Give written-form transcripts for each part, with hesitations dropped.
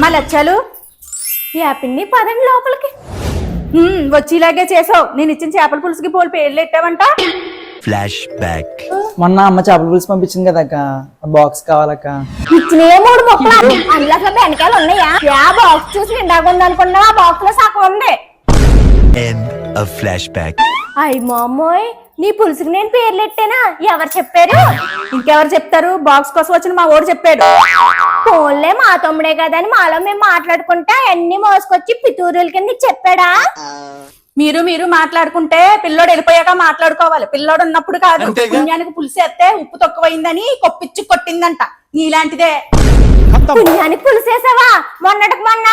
అమ్మా లచ్చాలు పిన్ని పదండి లోపలికి. వచ్చేలాగే చేసావు. నేను ఇచ్చిన చేపల పులుసుకి పోలు పేర్లు ఎట్టావంట. Flash back. మొన్న అమ్మ చేపల పులుసు పంపించింది కదక్క, బాక్స్ కావాలక్క. ఇచ్చిన 3 ముక్కలు అందులో అసలు బెండకాయలు ఉన్నాయా? బాక్స్ చూసి నిండాకుంది అనుకున్నా, ఆ బాక్స్ లో సగం ఉంది. End of flashback. అయ్య మామోయ్, నీ పులుసుకి నేను పేర్లు ఎట్టానా? ఎవరు చెప్పారు? ఇంకెవరు చెప్తారు? బాక్స్ కోసం వచ్చిన మా ఓడు చెప్పాడు. ఫోన్లే మా తమ్ముడే కదా అని మాలో మేము మాట్లాడుకుంటా అన్ని మోసుకొచ్చి పితూరుల కింద చెప్పాడా? మీరు మాట్లాడుకుంటే పిల్లోడు వెళ్ళిపోయాక మాట్లాడుకోవాలి. పిల్లోడు ఉన్నప్పుడు కాదు. పుణ్యానికి పులుసు ఎత్తే ఉప్పు తక్కువైందని కొప్పిచ్చి కొట్టిందంట. నీలాంటిదే. పుణ్యానికి పులుసేసావా? మొన్నటికి మొన్న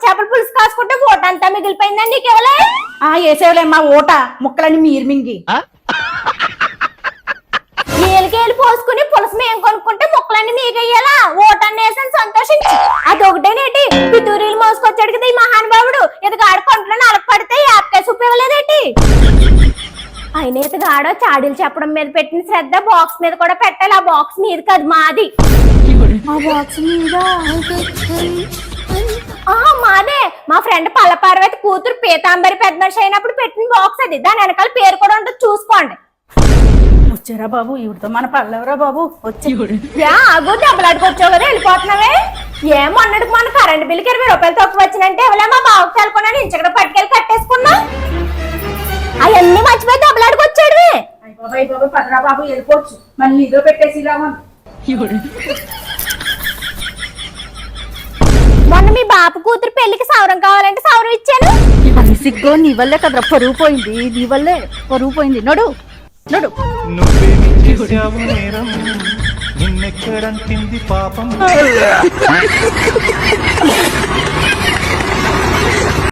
చేపల పులుసు కాసుకుంటే ఓట అంతా మిగిలిపోయిందని నీకెవలే? వేసేవలేమ్మా ఓట ముక్కలని మీరు మింగి. ఏలికేలు పోసుకుని పులుసు మేము కొనుక్కుంటే ముక్కలన్నీ మీకయ్యాలా? ఓటన్ని వేసని సంతోషించి అదొకటేనేటి పితూరీలు మోసుకొచ్చాడు కదా ఈ మహానుభావుడు. ఇతగాడు కొంట్లో నలక పడితే యాప్కాయ సూప్ ఇవ్వలేదేటి? ఆయన ఇతగాడో చాడీలు చెప్పడం మీద పెట్టిన శ్రద్ధ బాక్స్ మీద కూడా పెట్టాలి. ఆ బాక్స్ మీద కాదు, మాది. ఆ బాక్స్ మీద మాదే. మా ఫ్రెండ్ పల్లపార్వతి కూతురు పీతాంబరి పెద్ద మనిషి అయినప్పుడు పెట్టిన బాక్స్ అది. దాని వెనకాల పేరు కూడా ఉంటుంది, చూసుకోండి. వచ్చారా బాబు? ఇవిడితో మన పల్లెవరా బాబు? వచ్చి ఆగు, దెబ్బలాడుకొచ్చావు కదా, వెళ్ళిపోతున్నావే. మొన్నటికి మన కరెంట్ బిల్లుకి 20 రూపాయలు తక్కువ వచ్చినంటే ఎవరే మా బాబుకి వెళ్ళుకున్నాను ఇంచక్కడ పట్టుకెళ్ళి కట్టేసుకున్నా. అవన్నీ మర్చిపోయి దెబ్బలాడుకొచ్చాడు. బాబు పదరా బాబు, వెళ్ళిపోవచ్చు. మళ్ళీ ఇదో పెట్టేసి మొన్న మీ బాపు కూతురు పెళ్లికి సౌరం కావాలంటే సౌరం ఇచ్చాను. అది సిగ్గో, నీ వల్లే కదరా పరువు పోయింది. నీ వల్లే పరువు పోయింది. నడు నడు. నువ్వేమి చేశావు నేరం, నిన్నెక్కడంటింది పాపం.